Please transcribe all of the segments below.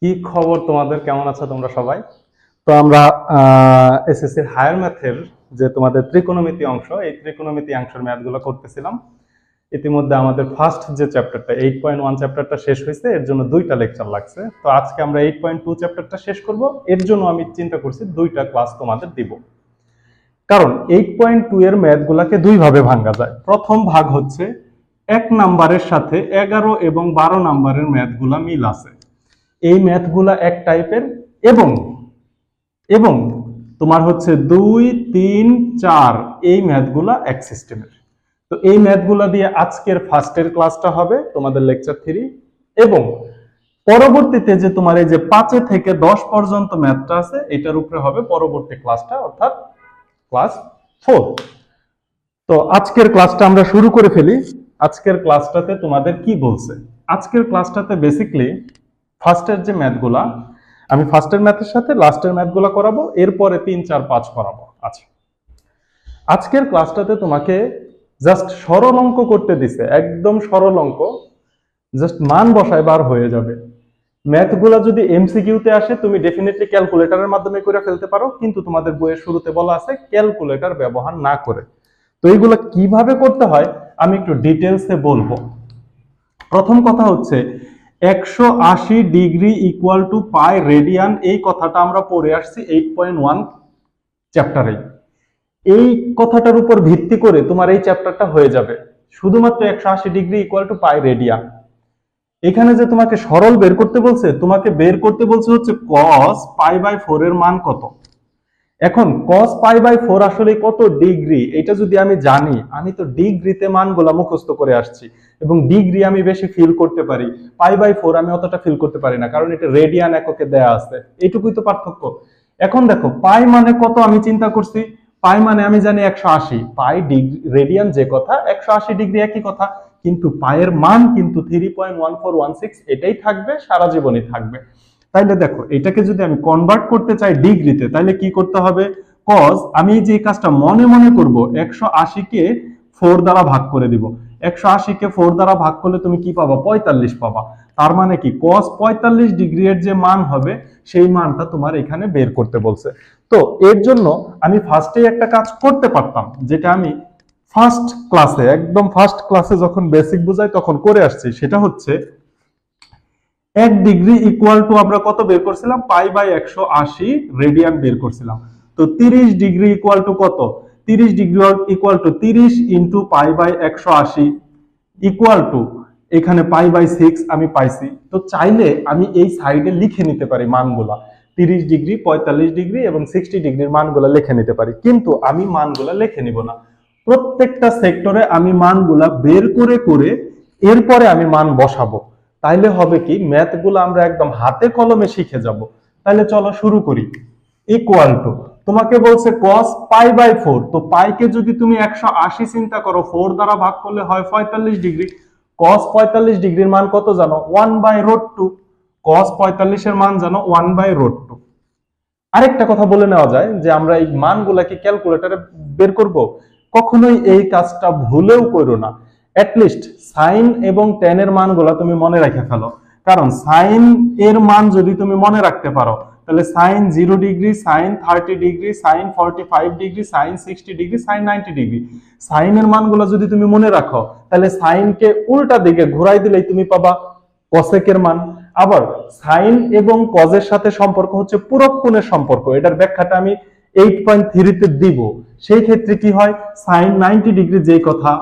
কি খবর তোমাদের? কেমন আছো তোমরা সবাই? তো আমরা এসএসসির হায়ার ম্যাথের যে তোমাদের ত্রিকোণমিতি অংশ, এই ত্রিকোণমিতি অংশের ম্যাথগুলো করতেছিলাম। ইতিমধ্যে আমাদের ফার্স্ট যে চ্যাপ্টারটা 8.1 চ্যাপ্টারটা শেষ হয়েছে, এর জন্য 2টা লেকচার লাগছে। তো আজকে আমরা 8.2 চ্যাপ্টারটা শেষ করব। এর জন্য আমি চিন্তা করছি 2টা ক্লাস তোমাদের দিব, কারণ 8.2 এর ম্যাথগুলোকে দুই ভাবে ভাঙা যায়। প্রথম ভাগ হচ্ছে 1 নাম্বারের সাথে 11 এবং 12 নাম্বারের ম্যাথগুলা মিল আছে, এই ম্যাথগুলা এক টাইপের, এবং এবং তোমার হচ্ছে 2, 3, 4 এই ম্যাথগুলা এক সিস্টেমের। তো এই ম্যাথগুলা দিয়ে আজকের ফার্স্টের ক্লাসটা হবে তোমাদের লেকচার 3, এবং পরবর্তীতে যে তোমার এই যে 5 থেকে 10 পর্যন্ত ম্যাথটা আছে, এটার উপরে হবে পরবর্তী ক্লাসটা, অর্থাৎ ক্লাস 4। তো আজকের ক্লাসটা আমরা শুরু করে ফেলি। আজকের ক্লাসটাতে তোমাদের কি বলছে? আজকের ক্লাসটাতে বেসিক্যালি ফার্স্টের যে ম্যাথগুলা, আমি ফার্স্টের ম্যাথের সাথে লাস্টের ম্যাথগুলা করাবো, এরপরে 3, 4, 5 করাবো। আচ্ছা, আজকের ক্লাসটাতে তোমাকে জাস্ট সরল অঙ্ক করতে দিছে, একদম সরল অঙ্ক, জাস্ট মান বসায় বার হয়ে যাবে। ম্যাথগুলা যদি এমসিকিউতে আসে, তুমি ডেফিনেটলি ক্যালকুলেটরের মাধ্যমে করে ফেলতে পারো, কিন্তু তোমাদের বইয়ের শুরুতে বলা আছে ক্যালকুলেটর ব্যবহার না করে। তো এইগুলো কিভাবে করতে হয় আমি একটু ডিটেলসে বলবো। প্রথম কথা হচ্ছে 180 ডিগ্রি ইকুয়াল টু পাই রেডিয়ান, এই কথাটা আমরা পড়ে আসছি 8.1 চ্যাপ্টারে। এই কথাটার উপর ভিত্তি করে তোমার এই চ্যাপ্টারটা হয়ে যাবে, শুধুমাত্র 180 ডিগ্রি ইকুয়াল টু পাই রেডিয়ান। এখানে যে তোমাকে সরল বের করতে বলছে, তোমাকে বের করতে বলছে হচ্ছে cos π/4 এর মান কত। এখন cos π/4 আসলে কত ডিগ্রি, এটা যদি আমি জানি, আমি তো ডিগ্রিতে মানগুলা মুখস্থ করে আসছি, এবং ডিগ্রি আমি বেশি ফিল করতে পারি, π/4 আমি অতটা ফিল করতে পারি না, কারণ এটা রেডিয়ান এককে দেয়া আছে। এইটুকুই তো পার্থক্য। এখন দেখো পাই মানে কত আমি চিন্তা করছি, পাই মানে আমি জানি 180, পাই ডিগ্রি রেডিয়ান যে কথা, 180 ডিগ্রি একই কথা, কিন্তু পায়ের মান কিন্তু 3.1416, এটাই থাকবে, সারা জীবনই থাকবে। তাইলে দেখো এটাকে যদি আমি কনভার্ট করতে চাই ডিগ্রিতে, তাহলে কি করতে হবে? cos, আমি যে কাজটা মনে মনে করব, 180 কে 4 দ্বারা ভাগ করে দিব। 180 কে 4 দ্বারা ভাগ করলে তুমি কি পাবা? 45 পাবা। তার মানে কি cos 45 ডিগ্রি এর যে মান হবে, সেই মানটা তোমার এখানে বের করতে বলছে। তো এর জন্য আমি ফার্স্টেই একটা কাজ করতে পারতাম, যেটা আমি ফার্স্ট ক্লাসে, একদম ফার্স্ট ক্লাসে যখন বেসিক বুঝাই তখন করে আসছি, সেটা হচ্ছে 1 ডিগ্রি ইকুয়াল টু আমরা কত বের করছিলাম? π/180 রেডিয়ান বের করছিলাম। তো 30 ডিগ্রি ইকুয়াল টু কত? 30 degree equal to 30 into π/180 equal to, এখানে π/6 আমি পাইছি। তো চাইলে আমি এই সাইডে লিখে নিতে পারি মানগুলা, 30 ডিগ্রি, 45 ডিগ্রি এবং 60 ডিগ্রির মানগুলা লিখে নিতে পারি, কিন্তু আমি মানগুলা লিখে নিব না। প্রত্যেকটা সেক্টরে আমি মানগুলা বের করে করে এরপরে আমি মান বসাবো। তাইলে হবে কি, ম্যাথগুলো আমরা একদম হাতে কলমে শিখে যাব। তাহলে চলো শুরু করি। ইকুয়াল টু, তোমাকে বলছে cos π/4, তো পাইকে যদি তুমি 180 চিন্তা করো, 4 দ্বারা ভাগ করলে হয় 45 ডিগ্রি। cos 45 ডিগ্রির মান কত জানো? 1/√2। cos 45 এর মান জানো 1/√2। আরেকটা কথা বলে নেওয়া যায় যে আমরা এই মানগুলাকে ক্যালকুলেটরে বের করব, কখনোই এই কাজটা ভুলেও করো না। অ্যাটলিস্ট সাইন এবং ট্যান এর মানগুলা তুমি মনে রেখে ফেলো, কারণ সাইন এর মান যদি তুমি মনে রাখতে পারো, তাহলে sine 0 degree, sine 30 degree, sine 45 degree, sine 60 degree, sine 90 degree, সাইনের মানগুলো যদি তুমি মনে রাখো, তাহলে সাইনকে উল্টা দিকে ঘোরাই দিলেই তুমি পাবা কসেকের মান। আবার সাইন এবং কজের সাথে সম্পর্ক হচ্ছে পূরক কোণের সম্পর্ক, এটার ব্যাখ্যাটা আমি 8.3 তে দিব। সেই ক্ষেত্রে কি হয়, সাইন 90 ডিগ্রি যেই কথা,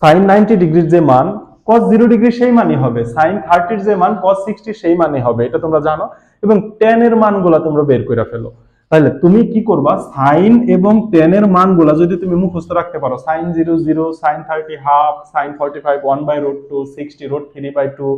সাইন 90 ডিগ্রির যে মান cos 0 ডিগ্রি সেই মানই হবে, সাইন 30 এর যে মান cos 60 সেই মানই হবে, এটা তোমরা জানো। এবং tan এর মানগুলা তোমরা বের করে ফেলো। তাহলে তুমি কি করবা, সাইন এবং tan এর মানগুলা যদি তুমি মুখস্থ রাখতে পারো, সাইন 0 0, সাইন 30 হাফ, সাইন 45 1/√2, 60 √3/2,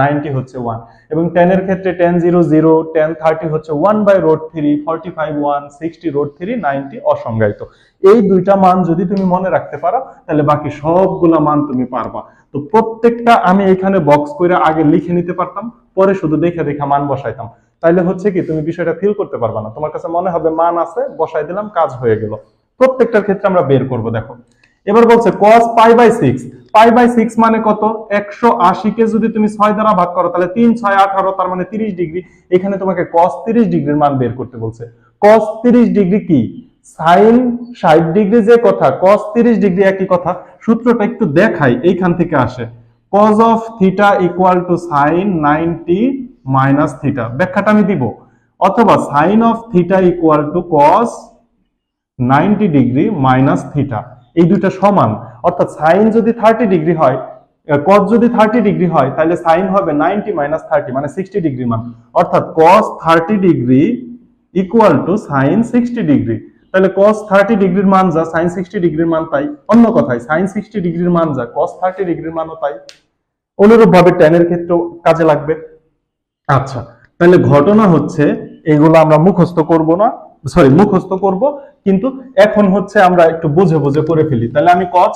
90 হচ্ছে 1, এবং tan এর ক্ষেত্রে tan 0 0, tan 30 হচ্ছে 1/√3, 45 1, 60 √3, 90 অসংজ্ঞায়িত। এই দুইটা মান যদি তুমি মনে রাখতে পারো, তাহলে বাকি সবগুলা মান তুমি পারবা। তো প্রত্যেকটা আমি এখানে বক্স করে আগে লিখে নিতে পারতাম, পরে শুধু দেখে দেখে মান বসাইতাম। তাইলে হচ্ছে কি, তুমি বিষয়টা ফিল করতে পারবা না, তোমার কাছে মনে হবে মান আছে, বসাই দিলাম, কাজ হয়ে গেল। প্রত্যেকটার ক্ষেত্রে আমরা বের করব। দেখো এবার বলছে cos π/6, π/6 মানে কত? 180 কে যদি তুমি 6 দ্বারা ভাগ করো তাহলে 3 6 18, তার মানে 30 ডিগ্রি। এখানে তোমাকে cos 30 ডিগ্রির মান বের করতে বলছে। cos 30 ডিগ্রি কি? sin 60 ডিগ্রি যে কথা, cos 30 ডিগ্রি একই কথা। সূত্রটা একটু দেখাই, এইখান থেকে আসে। cos of theta equal to sin 90 minus theta, ব্যাখ্যাটা আমি দিব। অথবা sin of theta equal to cos 90 degree minus theta, এই দুটো সমান। অর্থাৎ সাইন যদি 30 ডিগ্রি হয়, cos যদি 30 ডিগ্রি হয়, তাহলে সাইন হবে 90 মাইনাস 30 মানে 60 ডিগ্রি মান। অর্থাৎ cos 30 degree equal to sine 60 degree. তাহলে cos 30 ডিগ্রির মান যা সাইন 60 ডিগ্রির মান তাই। অন্য কথায় সাইন 60 ডিগ্রির মান যা cos 30 ডিগ্রির মানও তাই। অনুরূপভাবে tan এর ক্ষেত্রেও কাজে লাগবে। আচ্ছা, তাহলে ঘটনা হচ্ছে এগুলো আমরা মুখস্থ করব না, সরি মুখস্থ করব, কিন্তু এখন হচ্ছে আমরা একটু বুঝে বুঝে করে ফেলি। তাহলে আমি cos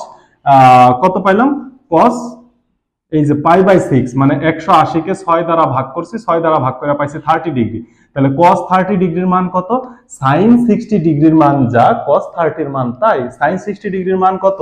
কত পাইলাম? cos এই যে π/6 মানে 180 কে 6 দ্বারা ভাগ করছি, 6 দ্বারা ভাগ করে পাইছি 30 ডিগ্রি। তাহলে cos 30 ডিগ্রির মান কত? sin 60 ডিগ্রির মান যা cos 30 এর মান তাই। sin 60 ডিগ্রির মান কত?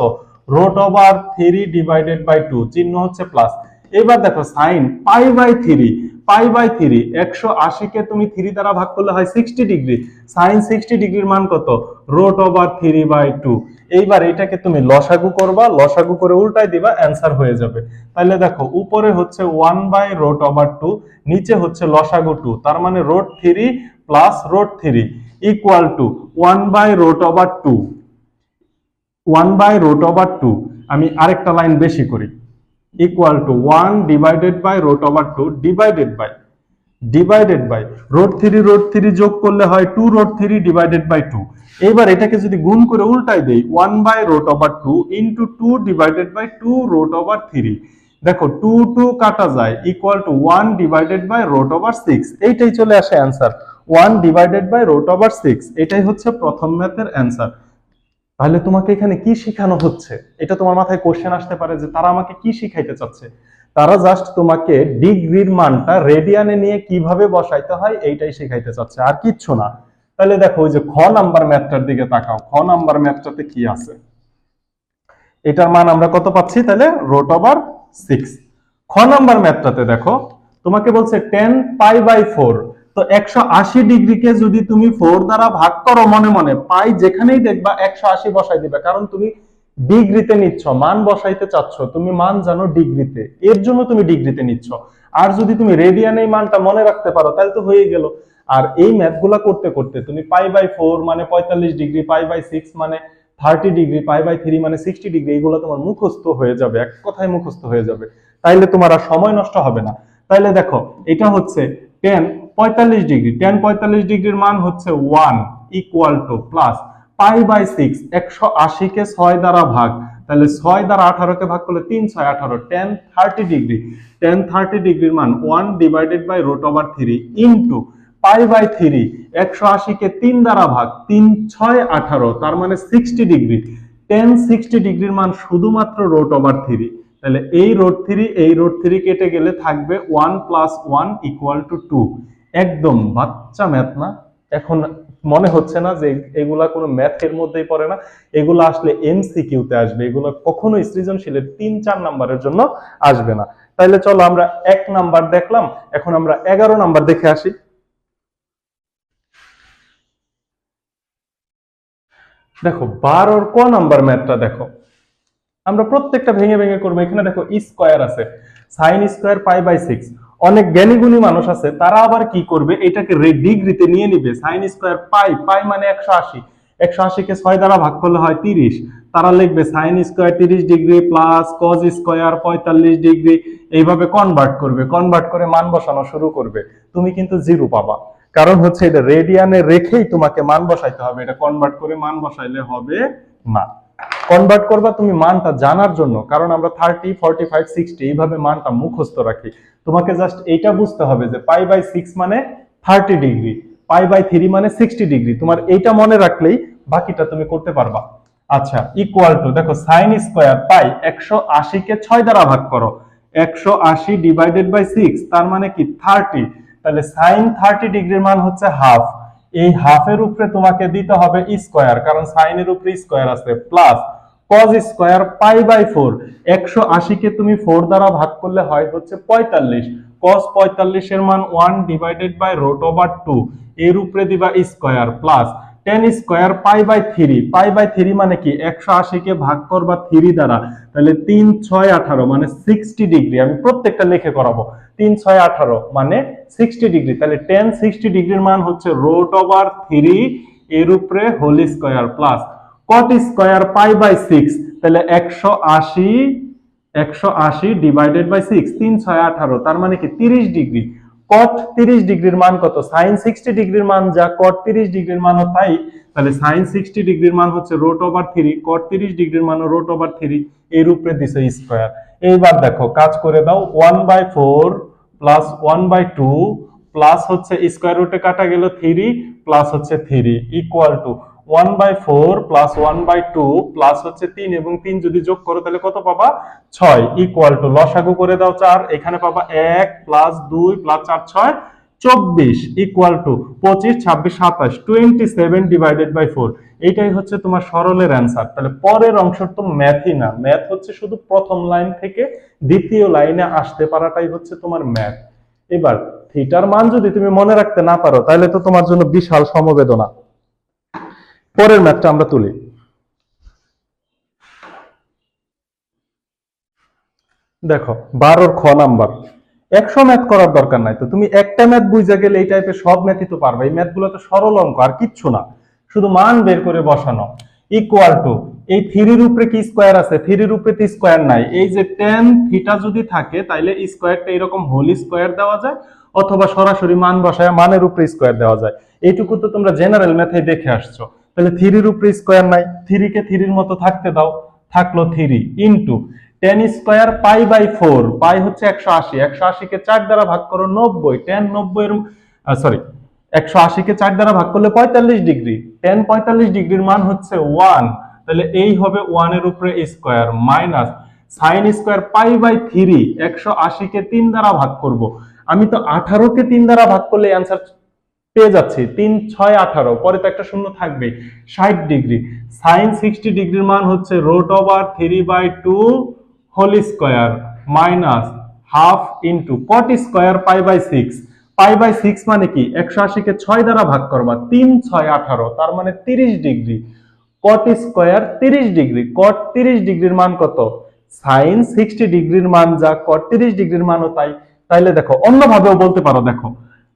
√3 ডিভাইডেড বাই 2, চিহ্ন হচ্ছে প্লাস। এবার দেখো sin π/3, π/3 180 কে তুমি 3 দ্বারা ভাগ করলে হয় 60 ডিগ্রি। sin 60 ডিগ্রির মান কত? √3/2। এইবার এটাকে তুমি লসাগু করবা, লসাগু করে উল্টাই দিবা, অ্যানসার হয়ে যাবে। তাহলে দেখো উপরে হচ্ছে 1/√2, নিচে হচ্ছে লসাগু 2, তার মানে √3 প্লাস √3 ইকুয়াল টু 1/√2। 1/√2 আমি আরেকটা লাইন বেশি করি, equal to 1 divided by √2 divided by √3 যোগ করলে হয় 2√3 ডিভাইডেড বাই 2। এবার এটাকে যদি গুণ করে উল্টাই দেই 1/√2 ইনটু 2 ডিভাইডেড বাই 2√3, দেখো 2 2 কাটা যায়, ইকুয়াল টু 1 ডিভাইডেড বাই √6। এইটাই চলে আসে অ্যানসার, 1 ডিভাইডেড বাই √6। এটাই হচ্ছে প্রথম ম্যাথের অ্যানসার। তাহলে তোমাকে এখানে কি শেখানো হচ্ছে? এটা তোমার মাথায় কোশ্চেন আসতে পারে যে তারা আমাকে কি শিখাইতে চাচ্ছে। তারা জাস্ট তোমাকে ডিগ্রির মানটা রেডিয়ানে নিয়ে কিভাবে বসাইতে হয় এইটাই শেখাইতে চাচ্ছে, আর কিচ্ছু না। তাহলে দেখো ওই যে খ নাম্বার ম্যাথটার দিকে তাকাও, খ নাম্বার ম্যাথটাতে কি আছে। এটার মান আমরা কত পাচ্ছি? তাহলে √6। খ নাম্বার ম্যাথটাতে দেখো তোমাকে বলছে 10 π/4। তো 180 ডিগ্রিকে যদি তুমি 4 দ্বারা ভাগ করো, মনে মনে পাই যেখানেই দেখবা 180 বসাই দিবে, কারণ তুমি ডিগ্রিতে নিচ্ছ, মান বসাইতে চাচ্ছ, তুমি মান জানো ডিগ্রিতে, এর জন্য তুমি ডিগ্রিতে নিচ্ছ। আর যদি তুমি রেডিয়ানে এই মানটা মনে রাখতে পারো তাহলে তো হয়ে গেল। আর এই ম্যাথগুলা করতে করতে তুমি π/4 মানে 45 ডিগ্রি, π/6 মানে 30 ডিগ্রি, π/3 মানে 60 ডিগ্রি, এগুলো তোমার মুখস্থ হয়ে যাবে, এক কথায় মুখস্থ হয়ে যাবে। তাইলে তোমার আর সময় নষ্ট হবে না। তাইলে দেখো এটা হচ্ছে tan 45 ডিগ্রি, tan 45 ডিগ্রির মান হচ্ছে 1 ইকুয়াল টু প্লাস π/6, 180 কে 6 দ্বারা ভাগ, তাহলে 6 দ্বারা 18 কে ভাগ করলে 3 6 18, tan 30 ডিগ্রি, tan 30 ডিগ্রির মান 1 ডিভাইডেড বাই √3 ইনটু π/3, 180 কে 3 দ্বারা ভাগ, 3 6 18, তার মানে 60 ডিগ্রি। tan 60 ডিগ্রির মান শুধুমাত্র √3। তাহলে এই √3 কেটে গেলে থাকবে 1 প্লাস 1 ইকুয়াল টু 2। একদম বাচ্চা ম্যাথ না? এখন মনে হচ্ছে না যে এগুলা কোনো ম্যাথের মধ্যেই পড়ে না? এগুলো আসলে এমসিকিউ তে আসবে, এগুলো কখনোই সৃজনশীলের 3 4 নাম্বারের জন্য আসবে না। তাহলে চলো আমরা 1 নাম্বার দেখলাম, এখন আমরা 11 নাম্বার দেখে আসি। দেখো 12 ক নাম্বার ম্যাথটা দেখো, আমরা প্রত্যেকটা ভেঙে ভেঙে করবো। এখানে দেখো স্কয়ার আছে, sin স্কয়ার π/6। অনেক জ্ঞানী গুণী মানুষ আছে, তারা আবার কি করবে, এটাকে ডিগ্রিতে নিয়ে নিবে। sin স্কয়ার π মানে 180, 180 কে 6 দ্বারা ভাগ করলে হয় 30, তারা লিখবে sin square 30 degree plus cos square 45 degree. এইভাবে কনভার্ট করবে, কনভার্ট করে মান বসানো শুরু করবে। তুমি কিন্তু জিরো পাবা, কারণ হচ্ছে এটা রেডিয়ানে রেখেই তোমাকে মান বসাইতে হবে, এটা কনভার্ট করে মান বসাইলে হবে না। কনভার্ট করবা তুমি মানটা জানার জন্য, কারণ আমরা 30 45 60 এইভাবে মানটা মুখস্থ রাখি। তোমাকে জাস্ট এইটা বুঝতে হবে যে π/6 মানে 30 ডিগ্রি, π/3 মানে 60 ডিগ্রি। তোমার এইটা মনে রাখলেই বাকিটা তুমি করতে পারবা। আচ্ছা, ইকুয়াল টু দেখো sin স্কয়ার π 180 কে 6 দ্বারা ভাগ করো, 180 ডিভাইডেড বাই 6, তার মানে কি 30। তাহলে sin 30 ডিগ্রির মান হচ্ছে হাফ। এই হাফের উপরে তোমাকে দিতে হবে স্কয়ার, কারণ সাইনের উপরে স্কয়ার আছে, plus cos square pi by 4, 180 কে তুমি 4 দ্বারা ভাগ করলে হয় হচ্ছে 45, cos 45 এর মান 1 ডিভাইডেড বাই রুট ওভার 2, এর উপরে দিবা square plus tan square pi by 3 মানে কি 180 কে ভাগ করবা 3 দ্বারা, তাহলে 3 6 18 মানে 60 ডিগ্রি। আমি প্রত্যেকটা লিখে করাবো। 3 6 18 মানে 60 ডিগ্রি, তাহলে tan 60 ডিগ্রির মান হচ্ছে রুট ওভার 3 এর উপরে whole square plus cot square pi by 6, তাহলে 180 ডিভাইডেড বাই 6, 3 6 18 তার মানে কি 30 ডিগ্রি। cot 30 ডিগ্রির মান কত? sin 60 ডিগ্রির মান যা cot 30 ডিগ্রির মানও তাই, তাহলে sin 60 ডিগ্রির মান হচ্ছে রুট ওভার 3, cot 30 ডিগ্রির মানও রুট ওভার 3, এর উপরে দিছে স্কয়ার। এইবার দেখো কাজ করে দাও, 1/4 প্লাস 1/2 প্লাস হচ্ছে স্কয়ার রুটে কাটা গেল 3 প্লাস হচ্ছে 3 ইকুয়াল টু 1/4 প্লাস 1/2 প্লাস হচ্ছে 3 এবং 3 যদি যোগ করো তাহলে কত পাবা? 6 ইকুয়াল টু লসাগু করে দাও 4, এখানে পাবা 1 plus 2 plus 4 6 24 equal to 25 26 27 27 divided by 4। এইটাই হচ্ছে তোমার সরলের অ্যান্সার। তাহলে পরের অংশ তো ম্যাথই না, ম্যাথ হচ্ছে শুধু প্রথম লাইন থেকে দ্বিতীয় লাইনে আসতে পারাটাই হচ্ছে তোমার ম্যাথ। এবার থিটার মান যদি তুমি মনে রাখতে না পারো তাহলে তো তোমার জন্য বিশাল সমবেদনা। পরের ম্যাথটা আমরা তুলি। দেখো 12 খ নাম্বার। 100 ম্যাথ করার দরকার নাই, তো তুমি একটা ম্যাথ বুঝা গেলে এই টাইপের সব ম্যাথই তো পারবে। এই ম্যাথগুলো তো সরল অঙ্ক আর কিচ্ছু না, শুধু মান বের করে বসানো। ইকুয়াল টু এই 3 এর উপরে কি স্কয়ার আছে? 3 এর উপরে তো স্কয়ার নাই। এই যে tan থিটা যদি থাকে তাহলে স্কয়ারটা এরকম হোল স্কয়ার দেওয়া যায়, অথবা সরাসরি মান বসায় মানের উপরে স্কয়ার দেওয়া যায়। এইটুকু তো তোমরা জেনারেল ম্যাথে দেখে আসছো। তাহলে 3 এর উপরে স্কয়ার নাই, 3 কে 3 এর মতো থাকতে দাও, থাকলো 3 into tan square pi by 4, pi হচ্ছে 180, 180 কে 4 দ্বারা ভাগ করো 90, tan 90 এর সরি 180 কে 4 দ্বারা ভাগ করলে 45 ডিগ্রি, tan 45 ডিগ্রির মান হচ্ছে 1, তাহলে এই হবে 1 এর উপরে square minus sin square pi by 3, 180 কে 3 দ্বারা ভাগ করব। আমি তো 18 কে 3 দ্বারা ভাগ করলে অ্যানসার পেয়ে যাচ্ছি, 3 6 18, পরে তো একটা শূন্য থাকবে, 60 ডিগ্রি। sin 60 ডিগ্রির মান হচ্ছে root over 3/2 whole square minus half into cot square pi by 6, pi by 6 মানে কি 180 কে 6 দ্বারা ভাগ করবা, 3 6 18 তার মানে 30 degree. cot square 30 degree, cot 30 ডিগ্রির মান কত? sin 60 ডিগ্রির মান যা cot 30 ডিগ্রির মানও তাই। তাইলে দেখো অন্যভাবেও বলতে পারো, দেখো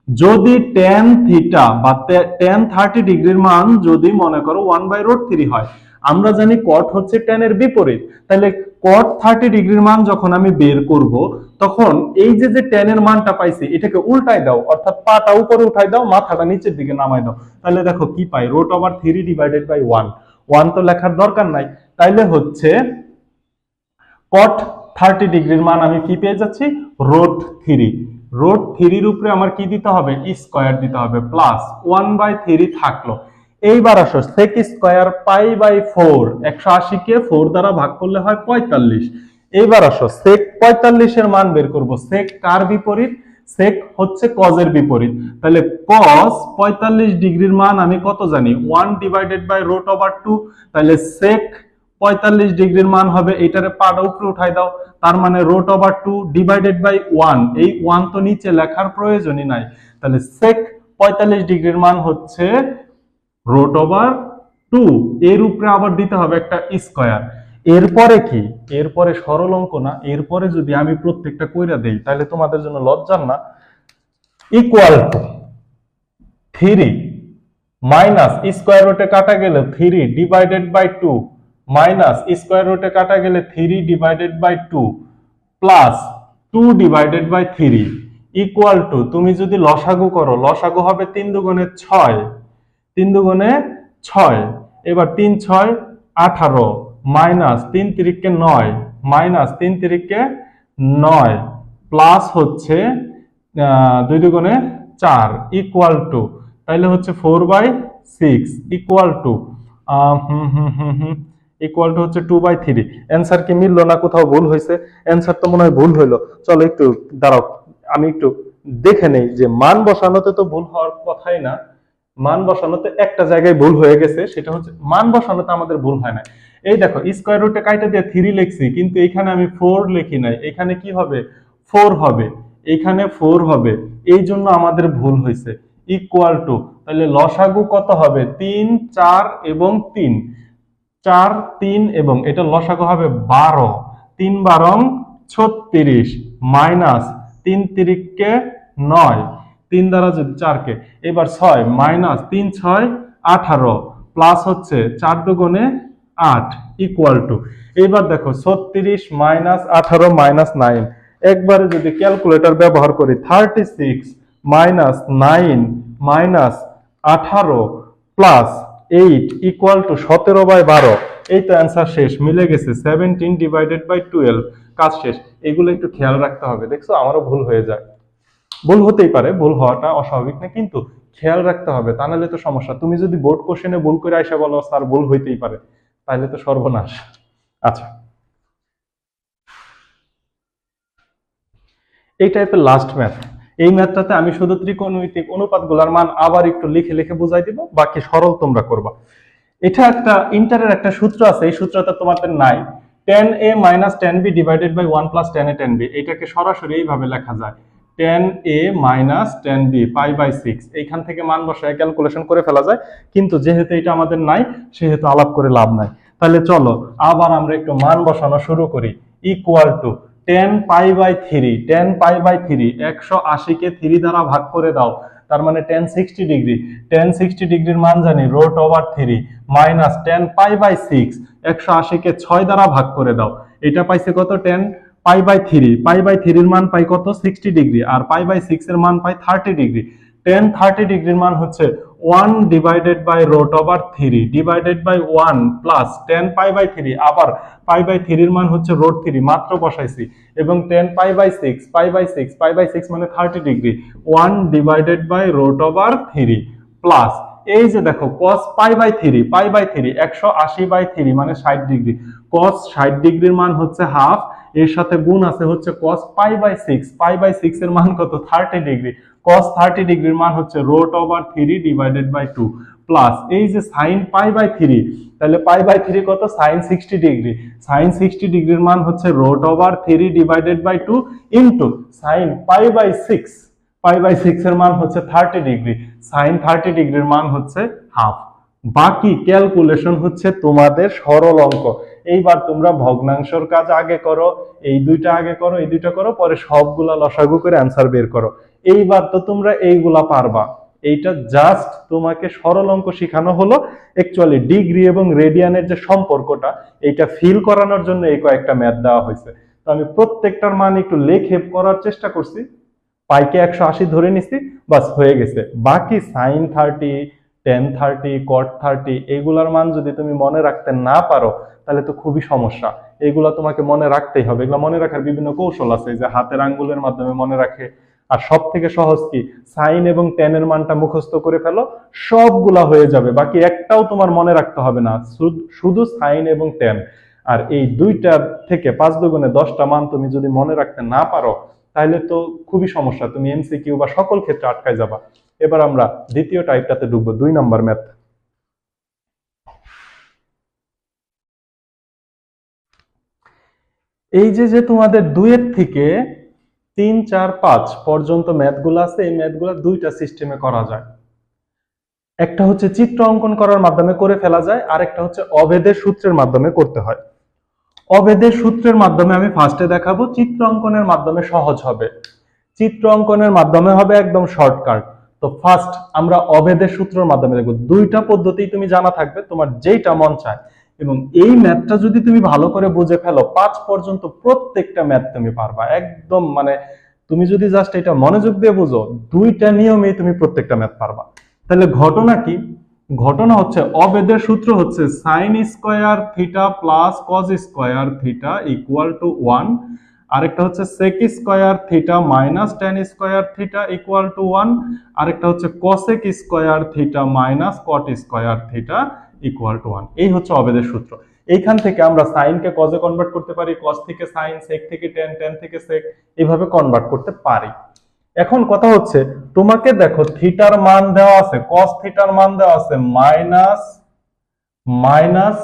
যদি tan থিটা বা tan 30 ডিগ্রির মান যদি মনে করো 1/√3 হয়, আমরা জানি cot হচ্ছে tan এর বিপরীত, তাহলে cot 30 ডিগ্রির মান যখন আমি বের করব তখন এই যে tan এর মানটা পাইছি এটাকে উল্টাই দাও, অর্থাৎ পাটা উপরে উঠাই দাও, মাথাটা নিচের দিকে নামাই দাও, তাহলে দেখো কি পাই? √3 ডিভাইডেড বাই 1, 1 তো লেখার দরকার নাই, তাইলে হচ্ছে cot 30 ডিগ্রির মান আমি কি পেয়ে যাচ্ছি? √3, √3 এর উপরে আমার কি দিতে হবে? স্কয়ার দিতে হবে প্লাস 1/3 থাকলো। এইবার আসো sec স্কয়ার পাই বাই 4, 180 কে 4 দ্বারা ভাগ করলে হয় 45। এইবার আসো sec 45 এর মান বের করব। sec কার বিপরীত? sec হচ্ছে cos এর বিপরীত, তাহলে cos 45 ডিগ্রির মান আমি কত জানি? 1 ডিভাইডেড বাই √2, তাহলে sec 45 ডিগ্রির মান হবে, এটারে পাটা উপরে উঠাই দাও, তার মানে √2 ডিভাইডেড বাই 1, এই 1 তো নিচে লেখার প্রয়োজনই নাই, তাহলে sec 45 ডিগ্রির মান হচ্ছে √2, এর উপরে আবার দিতে হবে একটা স্কয়ার। এরপরে কি? এরপরে সরল অঙ্ক না, এরপরে যদি আমি প্রত্যেকটা কইরা দেই তাহলে তোমাদের জন্য লজ্জার না। ইকুয়াল টু 3 মাইনাস স্কয়ার রুটে কাটা গেলে 3 ডিভাইডেড বাই 2 মাইনাস স্কয়ার রুটে কাটা গেলে 3 divided by 2 plus 2 divided by 3 equal to, তুমি যদি লসাগু করো লসাগু হবে 3 দুগুণে 6, 3 দুগুণে 6, এবার 3 6 18 মাইনাস 3 তিরিকে 9 মাইনাস 3 তিরিকে 9 প্লাস হচ্ছে 2 দুগুণে 4 ইকুয়াল টু, তাইলে হচ্ছে 4/6 ইকুয়াল টু ইকুয়াল টু হচ্ছে 2/3। অ্যান্সার কি মিললো না? কোথাও ভুল হয়েছে? অ্যান্সার তো মনে হয় ভুল হইলো। চলো একটু দাঁড়াও, আমি একটু দেখে নেই যে মান বসানোতে তো ভুল হওয়ার কথাই না। মান বসানোতে একটা জায়গায় ভুল হয়ে গেছে, সেটা হচ্ছে মান বসানোতে আমাদের ভুল হয় না, এই দেখো স্কয়ার রুটে কাইটা দিয়ে 3 লিখছি, কিন্তু এখানে আমি 4 লিখি নাই, এখানে কি হবে 4 হবে, এখানে 4 হবে, এই জন্য আমাদের ভুল হয়েছে। ইকুয়াল টু, তাহলে লসাগু কত হবে 3 4 এবং 3, 4 3 এবং এটা লসাগু হবে 12, 3 12 36 মাইনাস 3 3 কে 9, 3 দ্বারা যদি 4 কে, এবার 6 মাইনাস 3 6 18 প্লাস হচ্ছে 4 দুগুণে 8 ইকুয়াল টু, এবার দেখো 36 মাইনাস 18 মাইনাস 9, একবারে যদি ক্যালকুলেটর ব্যবহার করি 36 minus 9 minus 18 plus 8 equal to 17/12, এই তো অ্যান্সার শেষ, মিলে গেছে 17 ডিভাইডেড বাই 12, কাজ শেষ। এগুলো একটু খেয়াল রাখতে হবে, দেখছো আমারও ভুল হয়ে যায়, ভুল হতেই পারে, ভুল হওয়াটা অস্বাভাবিক না, কিন্তু খেয়াল রাখতে হবে, তা নাহলে তো সমস্যা। তুমি যদি বোর্ড কোশ্চেনে ভুল করে আইসা বলো স্যার ভুল হইতেই পারে, তাহলে তো সর্বনাশ। আচ্ছা, এই টাইপের লাস্ট ম্যাথ, এই ম্যাথটাতে আমি শুধু ত্রিকোণমিতিক অনুপাতগুলোর মান আবার একটু লিখে লিখে বুঝাই দিব, বাকি সরল তোমরা করবা। এটা একটা ইন্টারের একটা সূত্র আছে, এই সূত্রটা তোমাদের নাই, tan a minus tan b divided by 1 plus tan a tan b, এটাকে সরাসরি এইভাবে লেখা যায় tan a minus tan b pi by 6, এইখান থেকে মান বসায় ক্যালকুলেশন করে ফেলা যায়, কিন্তু যেহেতু এটা আমাদের নাই সেহেতু আলাপ করে লাভ নাই। তাহলে চলো আবার আমরা একটু মান বসানো শুরু করি। Equal to tan pi by 3, tan pi by 3 180 কে 3 দ্বারা ভাগ করে দাও, তার মানে tan 60 ডিগ্রি, tan 60 ডিগ্রির মান জানি root over 3 minus tan pi by 6, 180 কে 6 দ্বারা ভাগ করে দাও, এটা পাইছে কত tan pi by 3, pi by 3 এর মান পাই কত 60 ডিগ্রি, আর পাই বাই 6 এর মান পাই 30 ডিগ্রি, tan 30 ডিগ্রির মান হচ্ছে 1 divided by root over 3 divided by 1 plus tan pi by 3, আবার পাই বাই 3 এর মান হচ্ছে রুট 3 মাত্র বসাইছি, এবং tan pi by 6, pi by 6, pi by 6 মানে 30 degree, 1 divided by root over 3 plus এই যে দেখো cos pi by 3, pi by 3 180 by 3 মানে 60 ডিগ্রি, cos 60 ডিগ্রির মান হচ্ছে হাফ, এর সাথে গুণ আছে হচ্ছে cos pi by 6, pi by 6 এর মান কত 30 ডিগ্রি, cos 30 ডিগ্রির মান হচ্ছে root over 3 divided by 2 plus এই যে sin পাই বাই 3, তাহলে পাই বাই 3 কত sin 60 ডিগ্রি, sin 60 ডিগ্রির মান হচ্ছে root over 3 divided by 2 into sin pi by 6, pi by 6 এর মান হচ্ছে 30 ডিগ্রি, sin 30 ডিগ্রির মান হচ্ছে হাফ। বাকি ক্যালকুলেশন হচ্ছে তোমাদের সরল অঙ্ক। এইবার তোমরা ভগ্নাংশের কাজ আগে করো, এই দুইটা আগে করো, এই দুইটা করো, পরে সবগুলা লসাগু করে অ্যান্সার বের করো। এইবার তো তোমরা এইগুলা পারবা, এইটা জাস্ট তোমাকে সরল অঙ্ক শেখানো হলো, অ্যাকচুয়ালি ডিগ্রি এবং রেডিয়ানের যে সম্পর্কটা এইটা ফিল করানোর জন্য এই কয়েকটা ম্যাথ দেওয়া হয়েছে। তো আমি প্রত্যেকটার মান একটু লিখে করার চেষ্টা করছি, পাইকে 180 ধরে নিছি, বাস হয়ে গেছে। বাকি sin 30, tan 30, cot 30 এগুলার মান যদি তুমি মনে রাখতে না পারো তাহলে তো খুবই সমস্যা, এগুলা তোমাকে মনে রাখতেই হবে। এগুলা মনে রাখার বিভিন্ন কৌশল আছে, যে হাতের আঙ্গুলের মাধ্যমে মনে রাখে, আর সব থেকে সহজ কি সাইন এবং tan এর মানটা মুখস্থ করে ফেলো, সবগুলা হয়ে যাবে, বাকি একটাও তোমার মনে রাখতে হবে না, শুধু সাইন এবং tan। আর এই দুইটা থেকে 5 দুগুণে 10টা মান তুমি যদি মনে রাখতে না পারো তাহলে তো খুবই সমস্যা, তুমি এমসিকিউ বা সকল ক্ষেত্রে আটকায় যাবা। এবার আমরা দ্বিতীয় টাইপটাতে ঢুকবো, 2 নাম্বার ম্যাথ। এই যে তোমাদের 2 এর থেকে 3 4 5 পর্যন্ত ম্যাথগুলো আছে, এই ম্যাথগুলো দুইটা সিস্টেমে করা যায়। একটা হচ্ছে চিত্র অঙ্কন করার মাধ্যমে করে ফেলা যায়, আর একটা হচ্ছে অভেদের সূত্রের মাধ্যমে করতে হয়। অভেদের সূত্রের মাধ্যমে আমি ফার্স্টে দেখাবো, চিত্র অঙ্কনের মাধ্যমে সহজ হবে, চিত্র অঙ্কনের মাধ্যমে হবে একদম শর্টকাট। তো ফার্স্ট আমরা অভেদের সূত্রের মাধ্যমে দেখব, দুইটা পদ্ধতি তুমি জানা থাকবে, তোমার যেইটা মন চায়, এবং এই ম্যাথটা যদি তুমি ভালো করে বুঝে ফেলো 5 পর্যন্ত প্রত্যেকটা ম্যাথ তুমি পারবা একদম, মানে তুমি যদি জাস্ট এটা মনোযোগ দিয়ে বুঝো, দুইটা নিয়মেই তুমি প্রত্যেকটা ম্যাথ পারবা। তাহলে ঘটনা কি? ঘটনা হচ্ছে অভেদের সূত্র হচ্ছে sin square theta plus cos square theta equal to 1, আরেকটা হচ্ছে sec square theta minus tan square theta equal to 1, আরেকটা হচ্ছে cosec square theta minus cot square theta equal to 1। এই হচ্ছে অভেদের সূত্র। এইখান থেকে আমরা sin কে cos এ কনভার্ট করতে পারি, cos থেকে sin, sec থেকে tan, tan থেকে sec, এইভাবে কনভার্ট করতে পারি। এখন কথা হচ্ছে তোমাকে দেখো থিটার মান দেওয়া আছে, cos থিটার মান দেওয়া আছে মাইনাস